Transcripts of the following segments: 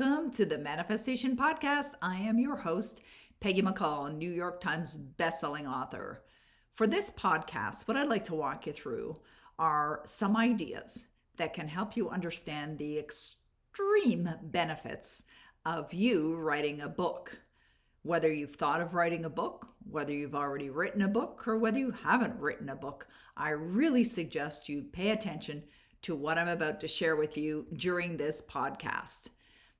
Welcome to the Manifestation Podcast. I am your host, Peggy McColl, New York Times bestselling author. For this podcast, what I'd like to walk you through are some ideas that can help you understand the extreme benefits of you writing a book. Whether you've thought of writing a book, whether you've already written a book, or whether you haven't written a book, I really suggest you pay attention to what I'm about to share with you during this podcast.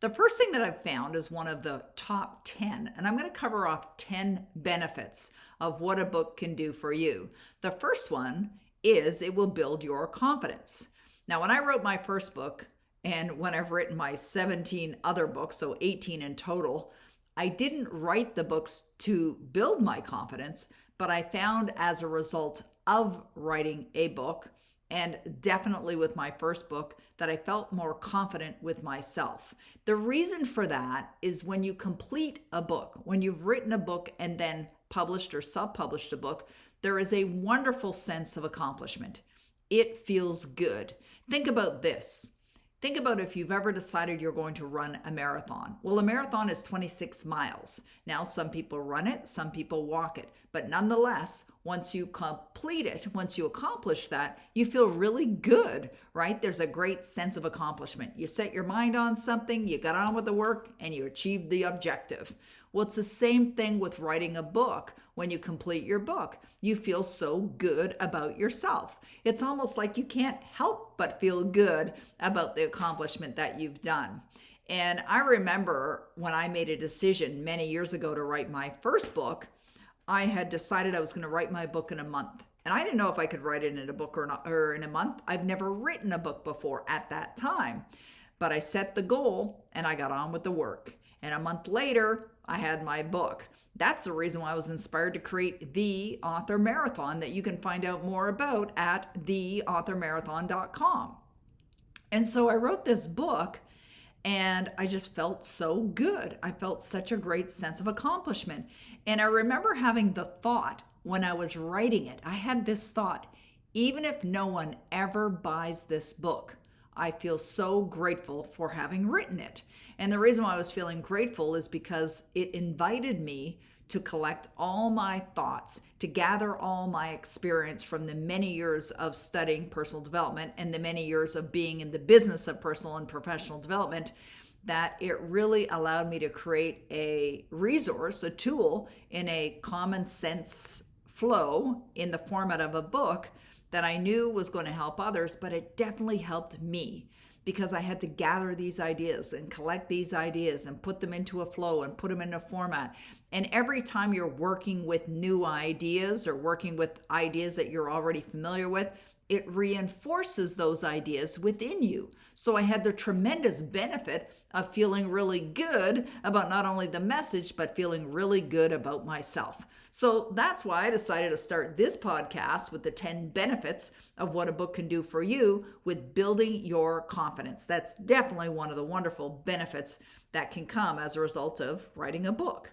The first thing that I've found is one of the top 10, and I'm going to cover off 10 benefits of what a book can do for you. The first one is it will build your confidence. Now, when I wrote my first book, and when I've written my 17 other books, so 18 in total, I didn't write the books to build my confidence, but I found as a result of writing a book, and definitely with my first book, that I felt more confident with myself. The reason for that is when you complete a book, when you've written a book and then published or self-published a book, there is a wonderful sense of accomplishment. It feels good. Think about this. Think about if you've ever decided you're going to run a marathon. Well, a marathon is 26 miles. Now, some people run it, some people walk it. But nonetheless, once you complete it, once you accomplish that, you feel really good, right? There's a great sense of accomplishment. You set your mind on something, you got on with the work, and you achieved the objective. Well, it's the same thing with writing a book. When you complete your book, you feel so good about yourself. It's almost like you can't help but feel good about the accomplishment that you've done. And I remember when I made a decision many years ago to write my first book, I had decided I was going to write my book in a month. And I didn't know if I could write it in a book or not, or in a month. I've never written a book before at that time. But I set the goal and I got on with the work. And a month later, I had my book. That's the reason why I was inspired to create the Author Marathon that you can find out more about at theauthormarathon.com. And so I wrote this book and I just felt so good. I felt such a great sense of accomplishment. And I remember having the thought when I was writing it, I had this thought, even if no one ever buys this book, I feel so grateful for having written it. And the reason why I was feeling grateful is because it invited me to collect all my thoughts, to gather all my experience from the many years of studying personal development and the many years of being in the business of personal and professional development, that it really allowed me to create a resource, a tool in a common sense flow in the format of a book that I knew was going to help others, but it definitely helped me because I had to gather these ideas and collect these ideas and put them into a flow and put them in a format. And every time you're working with new ideas or working with ideas that you're already familiar with, it reinforces those ideas within you. So I had the tremendous benefit of feeling really good about not only the message, but feeling really good about myself. So that's why I decided to start this podcast with the 10 benefits of what a book can do for you with building your confidence. That's definitely one of the wonderful benefits that can come as a result of writing a book.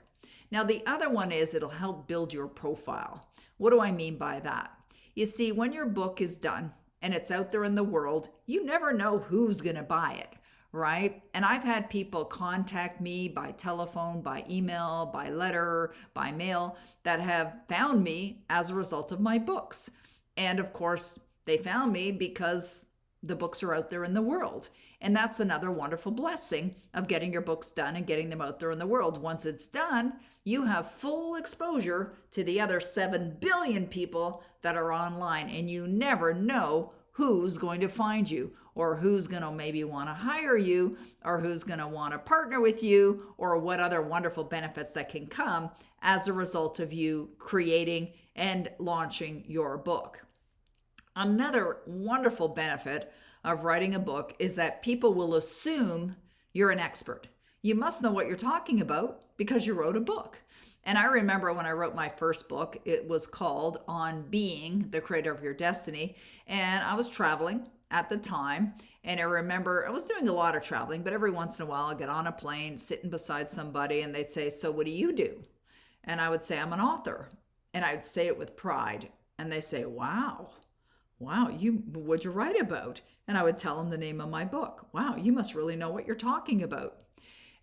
Now, the other one is it'll help build your profile. What do I mean by that? You see, when your book is done and it's out there in the world, you never know who's going to buy it, right? And I've had people contact me by telephone, by email, by letter, by mail that have found me as a result of my books. And of course, they found me because the books are out there in the world. And that's another wonderful blessing of getting your books done and getting them out there in the world. Once it's done, you have full exposure to the other 7 billion people that are online, and you never know who's going to find you or who's going to maybe want to hire you or who's going to want to partner with you or what other wonderful benefits that can come as a result of you creating and launching your book. Another wonderful benefit of writing a book is that people will assume you're an expert. You must know what you're talking about because you wrote a book. And I remember when I wrote my first book, it was called On Being the Creator of Your Destiny. And I was traveling at the time. And I remember I was doing a lot of traveling, but every once in a while I'd get on a plane, sitting beside somebody, and they'd say, "So what do you do?" And I would say, "I'm an author." And I'd say it with pride. And they say, Wow, what'd you write about? And I would tell them the name of my book. Wow, you must really know what you're talking about.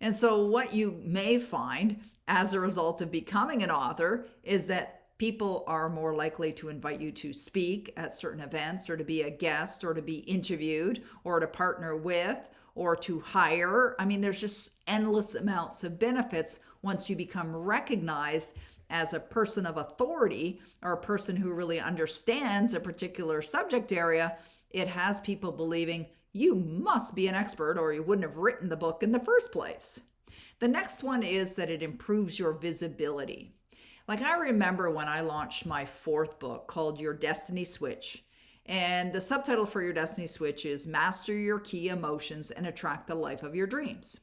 And so what you may find as a result of becoming an author is that people are more likely to invite you to speak at certain events, or to be a guest, or to be interviewed, or to partner with, or to hire. I mean, there's just endless amounts of benefits once you become recognized as a person of authority, or a person who really understands a particular subject area. It has people believing you must be an expert, or you wouldn't have written the book in the first place. The next one is that it improves your visibility. Like, I remember when I launched my fourth book called Your Destiny Switch. And the subtitle for Your Destiny Switch is Master Your Key Emotions and Attract the Life of Your Dreams.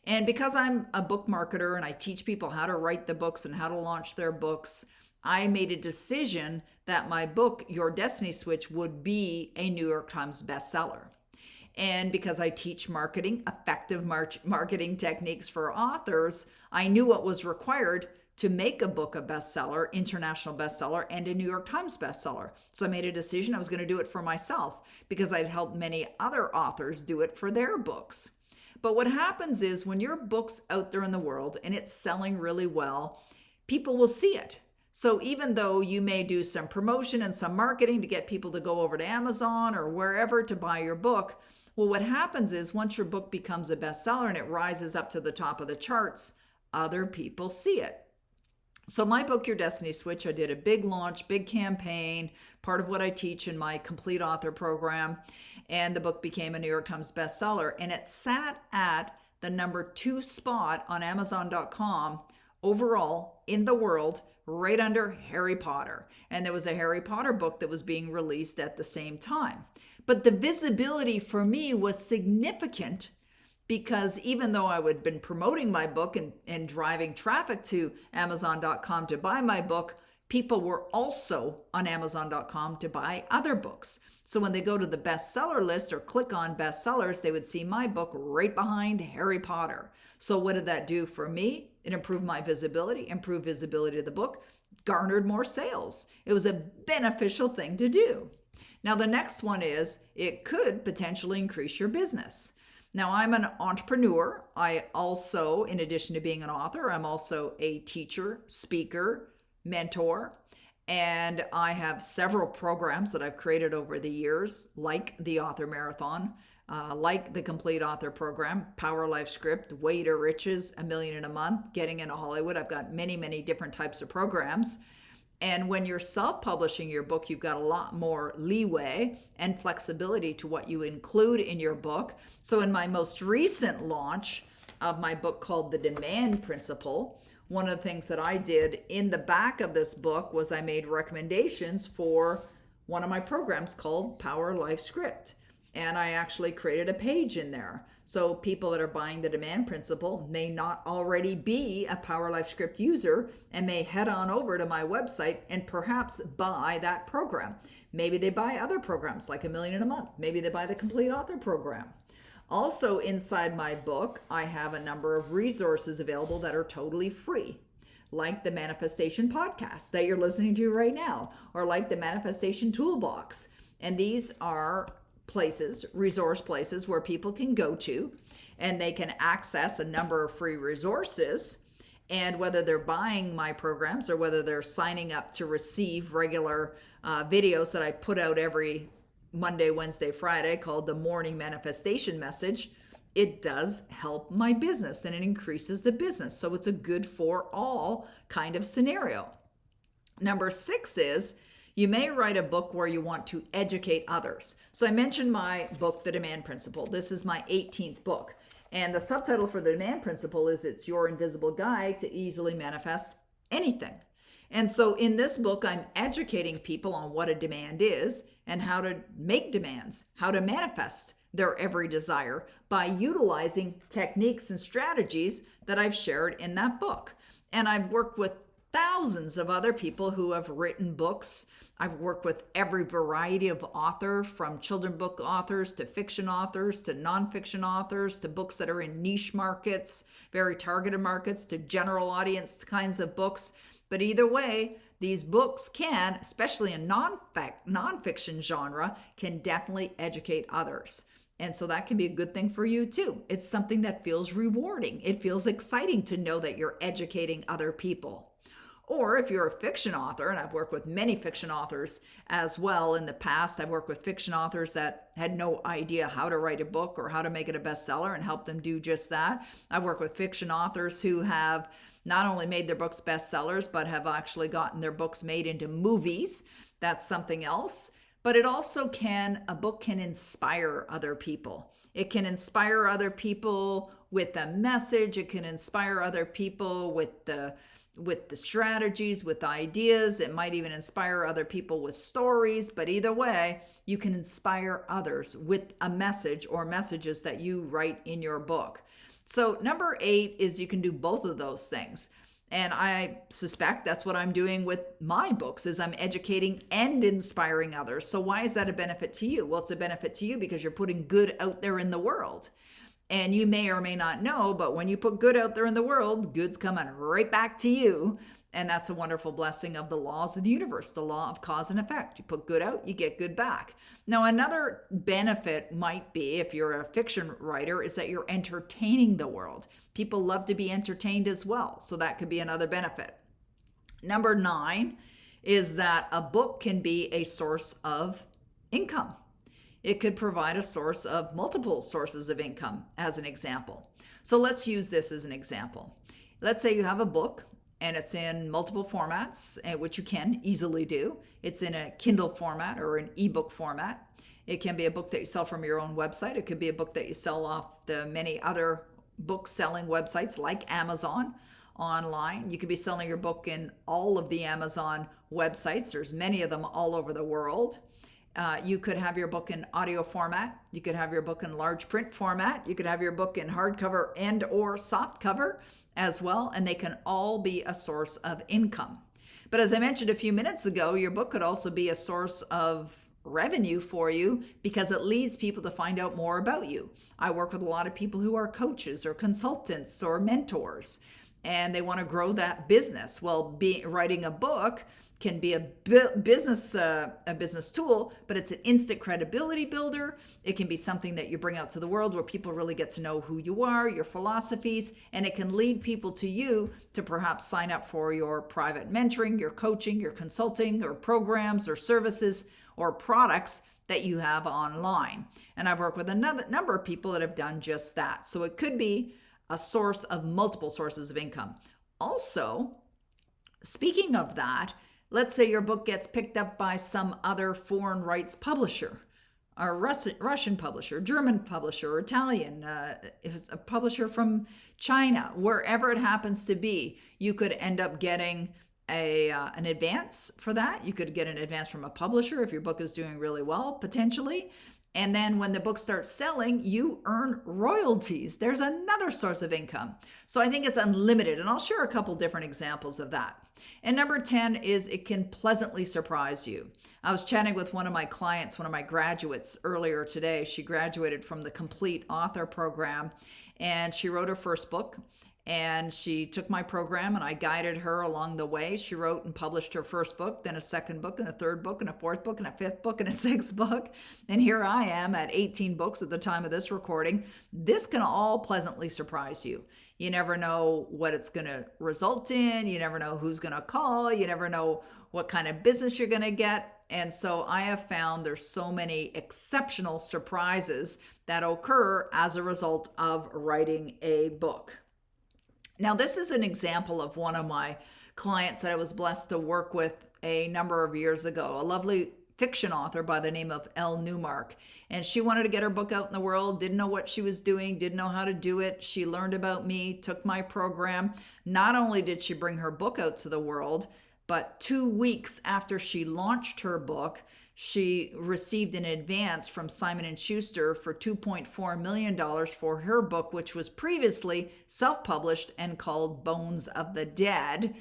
And because I'm a book marketer and I teach people how to write the books and how to launch their books, I made a decision that my book, Your Destiny Switch, would be a New York Times bestseller. And because I teach marketing, effective marketing techniques for authors, I knew what was required to make a book a bestseller, international bestseller, and a New York Times bestseller. So I made a decision I was going to do it for myself, because I'd helped many other authors do it for their books. But what happens is, when your book's out there in the world and it's selling really well, people will see it. So even though you may do some promotion and some marketing to get people to go over to Amazon or wherever to buy your book, well, what happens is, once your book becomes a bestseller and it rises up to the top of the charts, other people see it. So my book, Your Destiny Switch, I did a big launch, big campaign, part of what I teach in my complete author program. And the book became a New York Times bestseller. And it sat at the number 2 spot on Amazon.com overall in the world, right under Harry Potter. And there was a Harry Potter book that was being released at the same time. But the visibility for me was significant, because even though I had been promoting my book and driving traffic to Amazon.com to buy my book, people were also on Amazon.com to buy other books. So when they go to the bestseller list or click on bestsellers, they would see my book right behind Harry Potter. So what did that do for me? It improved my visibility, improved visibility of the book, garnered more sales. It was a beneficial thing to do. Now, the next one is, it could potentially increase your business. Now, I'm an entrepreneur. I also, in addition to being an author, I'm also a teacher, speaker, mentor, and I have several programs that I've created over the years, like the Author Marathon, like the Complete Author Program, Power Life Script, Way to Riches, $1 million in a month, Getting into Hollywood. I've got many, many different types of programs. And when you're self-publishing your book, you've got a lot more leeway and flexibility to what you include in your book. So in my most recent launch of my book called The Demand Principle, one of the things that I did in the back of this book was I made recommendations for one of my programs called Power Life Script. And I actually created a page in there. So people that are buying the Demand Principle may not already be a Power Life Script user and may head on over to my website and perhaps buy that program. Maybe they buy other programs like $1 million in a month. Maybe they buy the Complete Author Program. Also inside my book, I have a number of resources available that are totally free, like the Manifestation podcast that you're listening to right now, or like the Manifestation Toolbox. And these are resource places where people can go to, and they can access a number of free resources. And whether they're buying my programs or whether they're signing up to receive regular videos that I put out every Monday, Wednesday, Friday called the Morning Manifestation Message, it does help my business and it increases the business. So it's a good for all kind of scenario. Number 6 is, you may write a book where you want to educate others. So I mentioned my book, The Demand Principle. This is my 18th book. And the subtitle for The Demand Principle is, It's Your Invisible Guide to Easily Manifest Anything. And so in this book, I'm educating people on what a demand is and how to make demands, how to manifest their every desire by utilizing techniques and strategies that I've shared in that book. And I've worked with thousands of other people who have written books. I've worked with every variety of author, from children's book authors to fiction authors to nonfiction authors to books that are in niche markets, very targeted markets, to general audience kinds of books. But either way, these books can, especially in nonfiction genre, can definitely educate others. And so that can be a good thing for you too. It's something that feels rewarding. It feels exciting to know that you're educating other people. Or if you're a fiction author, and I've worked with many fiction authors as well in the past, I've worked with fiction authors that had no idea how to write a book or how to make it a bestseller and help them do just that. I've worked with fiction authors who have not only made their books bestsellers, but have actually gotten their books made into movies. That's something else. But a book can inspire other people. It can inspire other people with a message. It can inspire other people with the strategies, with ideas. It might even inspire other people with stories. But either way, you can inspire others with a message or messages that you write in your book. So number 8 is you can do both of those things. And I suspect that's what I'm doing with my books, is I'm educating and inspiring others. So why is that a benefit to you? Well, it's a benefit to you because you're putting good out there in the world. And you may or may not know, but when you put good out there in the world, good's coming right back to you. And that's a wonderful blessing of the laws of the universe, the law of cause and effect. You put good out, you get good back. Now, another benefit might be, if you're a fiction writer, is that you're entertaining the world. People love to be entertained as well. So that could be another benefit. Number 9 is that a book can be a source of income. It could provide a source of multiple sources of income, as an example. So let's use this as an example. Let's say you have a book and it's in multiple formats, which you can easily do. It's in a Kindle format or an ebook format. It can be a book that you sell from your own website. It could be a book that you sell off the many other book selling websites like Amazon online. You could be selling your book in all of the Amazon websites. There's many of them all over the world. You could have your book in audio format. You could have your book in large print format. You could have your book in hardcover and or soft cover as well, and they can all be a source of income. But as I mentioned a few minutes ago, your book could also be a source of revenue for you because it leads people to find out more about you. I work with a lot of people who are coaches or consultants or mentors, and they want to grow that business. Well, writing a book can be a business tool, but it's an instant credibility builder. It can be something that you bring out to the world where people really get to know who you are, your philosophies, and it can lead people to you to perhaps sign up for your private mentoring, your coaching, your consulting, or programs or services or products that you have online. And I've worked with a number of people that have done just that. So it could be a source of multiple sources of income. Also, speaking of that, let's say your book gets picked up by some other foreign rights publisher, a Russian publisher, German publisher, Italian, if it's a publisher from China, wherever it happens to be, you could end up getting an advance for that. You could get an advance from a publisher if your book is doing really well, potentially. And then when the book starts selling, you earn royalties. There's another source of income. So I think it's unlimited. And I'll share a couple different examples of that. And number 10 is it can pleasantly surprise you. I was chatting with one of my clients, one of my graduates earlier today. She graduated from the Complete Author program and she wrote her first book. And she took my program and I guided her along the way. She wrote and published her first book, then a second book and a third book and a fourth book and a fifth book and a sixth book. And here I am at 18 books at the time of this recording. This can all pleasantly surprise you. You never know what it's going to result in. You never know who's going to call. You never know what kind of business you're going to get. And so I have found there's so many exceptional surprises that occur as a result of writing a book. Now, this is an example of one of my clients that I was blessed to work with a number of years ago, a lovely fiction author by the name of Elle Newmark. And she wanted to get her book out in the world, didn't know what she was doing, didn't know how to do it. She learned about me, took my program. Not only did she bring her book out to the world, but 2 weeks after she launched her book, she received an advance from Simon & Schuster for $2.4 million for her book, which was previously self-published and called Bones of the Dead.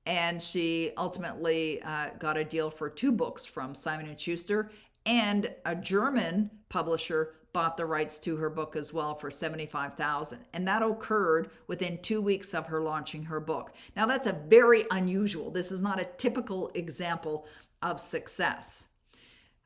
And she ultimately got a deal for 2 books from Simon & Schuster, and a German publisher bought the rights to her book as well for $75,000. And that occurred within 2 weeks of her launching her book. Now, that's a very unusual. This is not a typical example of success.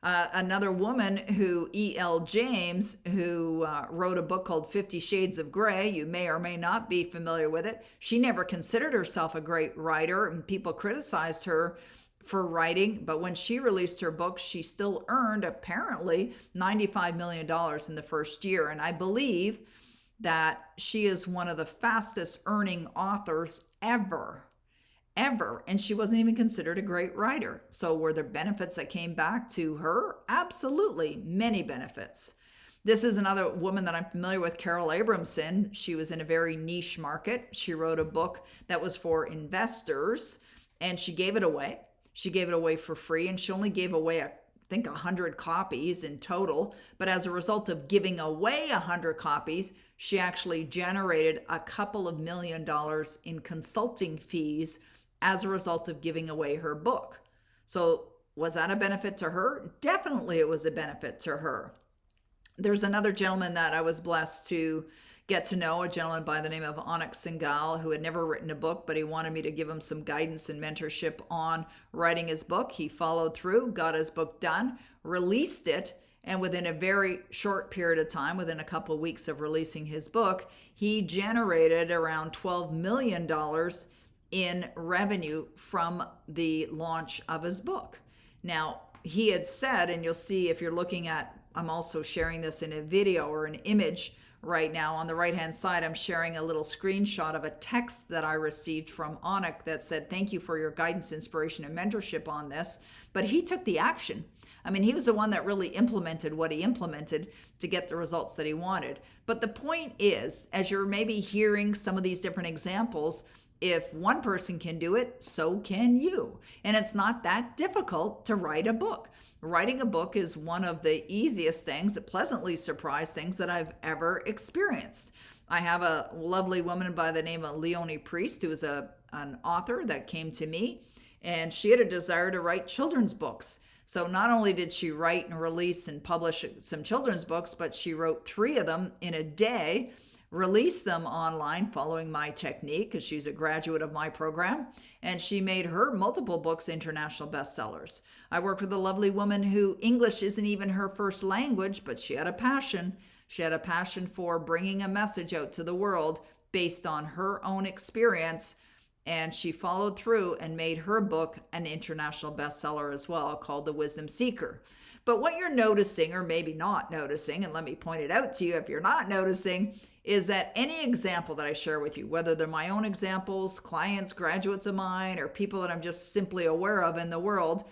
Another woman who, E.L. James, who wrote a book called 50 Shades of Grey. You may or may not be familiar with it. She never considered herself a great writer, and people criticized her for writing. But when she released her book, she still earned apparently $95 million in the first year. And I believe that she is one of the fastest earning authors ever. And she wasn't even considered a great writer. So were there benefits that came back to her? Absolutely, many benefits. This is another woman that I'm familiar with, Carol Abramson. She was in a very niche market. She wrote a book that was for investors, and she gave it away. She gave it away for free, and she only gave away, I think, 100 copies in total. But as a result of giving away 100 copies, she actually generated a couple of $1 million in consulting fees as a result of giving away her book. So was that a benefit to her? Definitely it was a benefit to her. There's another gentleman that I was blessed to get to know, a gentleman by the name of Onyx Singal, who had never written a book, but he wanted me to give him some guidance and mentorship on writing his book. He followed through, got his book done, released it, and within a very short period of time, within a couple of weeks of releasing his book, he generated around $12 million in revenue from the launch of his book. Now, he had said, and you'll see if you're looking at, I'm also sharing this in a video or an image right now. On the right-hand side, I'm sharing a little screenshot of a text that I received from Onyx that said, thank you for your guidance, inspiration, and mentorship on this. But he took the action. I mean, he was the one that really implemented what he implemented to get the results that he wanted. But the point is, as you're maybe hearing some of these different examples, if one person can do it, so can you. And it's not that difficult to write a book. Writing a book is one of the easiest things, pleasantly surprised things that I've ever experienced. I have a lovely woman by the name of Leonie Priest, who is an author that came to me, and she had a desire to write children's books. So not only did she write and release and publish some children's books, but she wrote 3 of them in a day, released them online following my technique because she's a graduate of my program, and she made her multiple books international bestsellers. I worked with a lovely woman who English isn't even her first language, but she had a passion. She had a passion for bringing a message out to the world based on her own experience, and she followed through and made her book an international bestseller as well, called The Wisdom Seeker. But what you're noticing, or maybe not noticing, and let me point it out to you if you're not noticing, is that any example that I share with you, whether they're my own examples, clients, graduates of mine, or people that I'm just simply aware of in the world,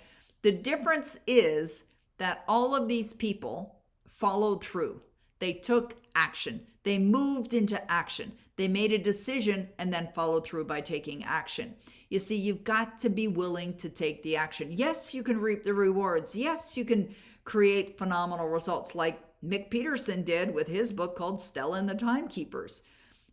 the difference is that all of these people followed through. They took action. They moved into action. They made a decision and then followed through by taking action. You see, you've got to be willing to take the action. Yes, you can reap the rewards. Yes, you can create phenomenal results like Mick Peterson did with his book called Stella and the Timekeepers.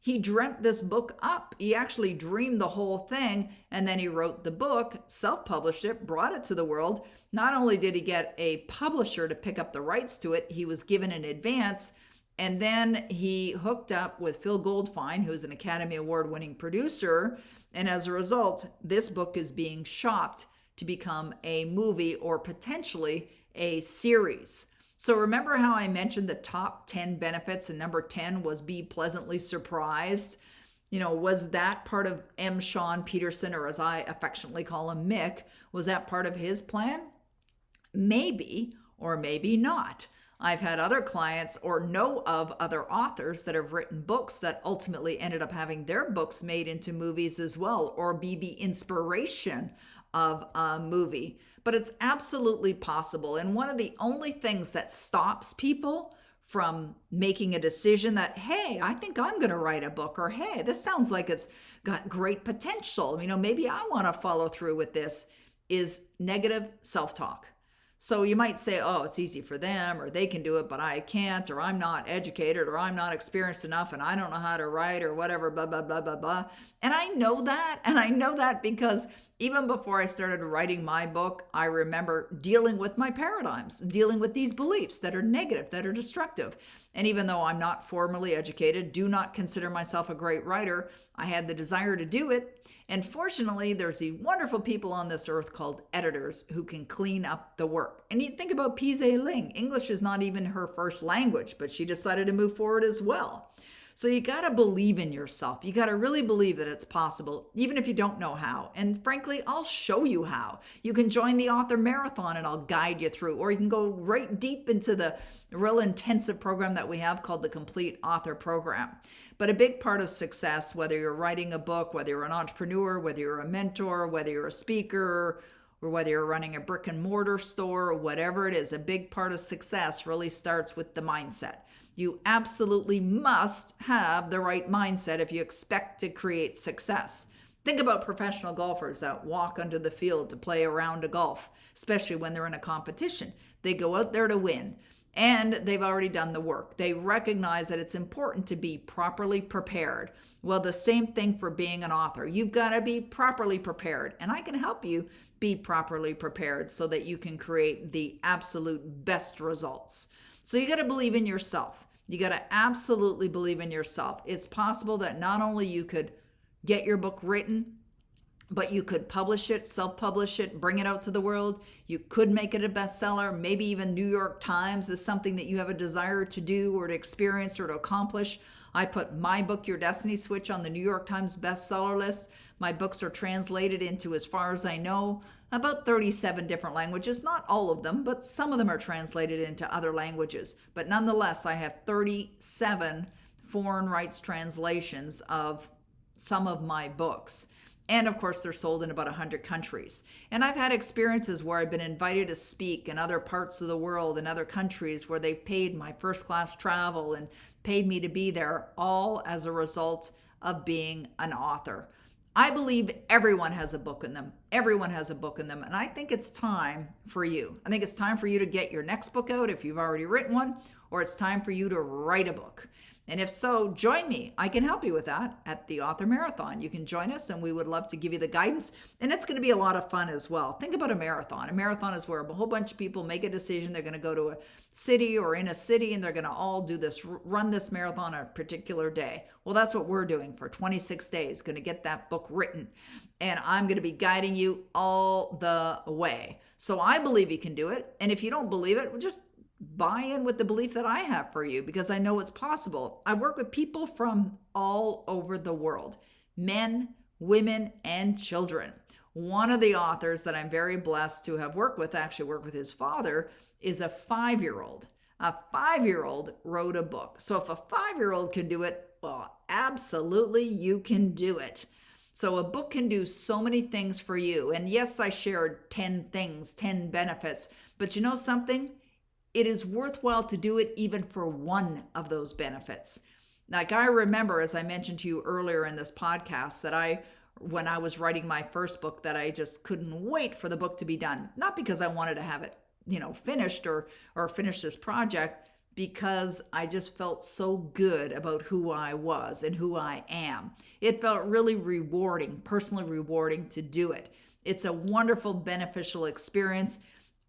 He dreamt this book up. He actually dreamed the whole thing, and then he wrote the book, self-published it, brought it to the world. Not only did he get a publisher to pick up the rights to it, he was given an advance, and then he hooked up with Phil Goldfine, who's an Academy Award-winning producer, and as a result, this book is being shopped to become a movie or potentially a series. So remember how I mentioned the top 10 benefits, and number 10 was be pleasantly surprised? You know, was that part of M. Sean Peterson, or as I affectionately call him, Mick, was that part of his plan? Maybe, or maybe not. I've had other clients or know of other authors that have written books that ultimately ended up having their books made into movies as well, or be the inspiration of a movie. But it's absolutely possible. And one of the only things that stops people from making a decision that, hey, I think I'm going to write a book, or hey, this sounds like it's got great potential, you know, maybe I want to follow through with this, is negative self-talk. So you might say, oh, it's easy for them, or they can do it, but I can't, or I'm not educated, or I'm not experienced enough, and I don't know how to write, or whatever, blah, blah, blah, blah, blah. And I know that because even before I started writing my book, I remember dealing with my paradigms, dealing with these beliefs that are negative, that are destructive. And even though I'm not formally educated, do not consider myself a great writer, I had the desire to do it. And fortunately, there's these wonderful people on this earth called editors who can clean up the work. work. And you think about P.Z. Ling. English is not even her first language, but she decided to move forward as well. So you got to believe in yourself. You got to really believe that it's possible, even if you don't know how. And frankly, I'll show you how. You can join the author marathon and I'll guide you through, or you can go right deep into the real intensive program that we have called the Complete Author Program. But a big part of success, whether you're writing a book, whether you're an entrepreneur, whether you're a mentor, whether you're a speaker, or whether you're running a brick and mortar store, or whatever it is, a big part of success really starts with the mindset. You absolutely must have the right mindset if you expect to create success. Think about professional golfers that walk onto the field to play a round of golf, especially when they're in a competition. They go out there to win, and they've already done the work. They recognize that it's important to be properly prepared. Well, the same thing for being an author. You've got to be properly prepared, and I can help you be properly prepared so that you can create the absolute best results. So you got to believe in yourself. You got to absolutely believe in yourself. It's possible that not only you could get your book written, but you could publish it, self-publish it, bring it out to the world. You could make it a bestseller. Maybe even New York Times is something that you have a desire to do or to experience or to accomplish. I put my book, Your Destiny Switch, on the New York Times bestseller list. My books are translated into, as far as I know, about 37 different languages. Not all of them, but some of them are translated into other languages. But nonetheless, I have 37 foreign rights translations of some of my books. And of course, they're sold in about 100 countries. And I've had experiences where I've been invited to speak in other parts of the world, in other countries, where they've paid my first class travel and paid me to be there, all as a result of being an author. I believe everyone has a book in them. Everyone has a book in them. And I think it's time for you. I think it's time for you to get your next book out if you've already written one, or it's time for you to write a book. And if so, join me. I can help you with that at the Author Marathon. You can join us and we would love to give you the guidance. And it's going to be a lot of fun as well. Think about a marathon. A marathon is where a whole bunch of people make a decision. They're going to go to a city or in a city and they're going to all do this, run this marathon on a particular day. Well, that's what we're doing for 26 days, going to get that book written. And I'm going to be guiding you all the way. So I believe you can do it. And if you don't believe it, just buy in with the belief that I have for you, because I know it's possible. I work with people from all over the world, men, women, and children. One of the authors that I'm very blessed to have worked with, actually worked with his father, is a 5-year-old. A 5-year-old wrote a book. So if a 5-year-old can do it, well, absolutely you can do it. So a book can do so many things for you. And yes, I shared 10 things, 10 benefits, but you know something? It is worthwhile to do it even for one of those benefits. Like I remember, as I mentioned to you earlier in this podcast, that when I was writing my first book, that I just couldn't wait for the book to be done. Not because I wanted to have it, finished or finish this project, because I just felt so good about who I was and who I am. It felt really rewarding, personally rewarding to do it. It's a wonderful, beneficial experience.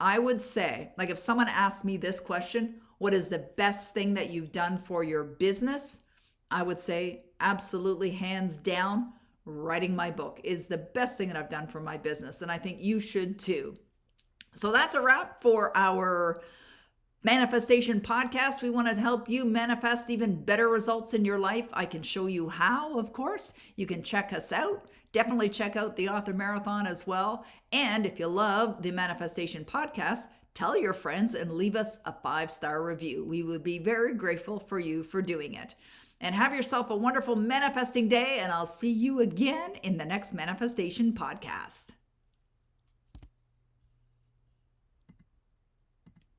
I would say, like if someone asked me this question, what is the best thing that you've done for your business? I would say absolutely, hands down, writing my book is the best thing that I've done for my business. And I think you should too. So that's a wrap for our manifestation podcast. We want to help you manifest even better results in your life. I can show you how, of course. You can check us out. Definitely check out the Author Marathon as well. And if you love the Manifestation podcast, tell your friends and leave us a 5-star review. We would be very grateful for you for doing it. And have yourself a wonderful manifesting day, and I'll see you again in the next Manifestation podcast.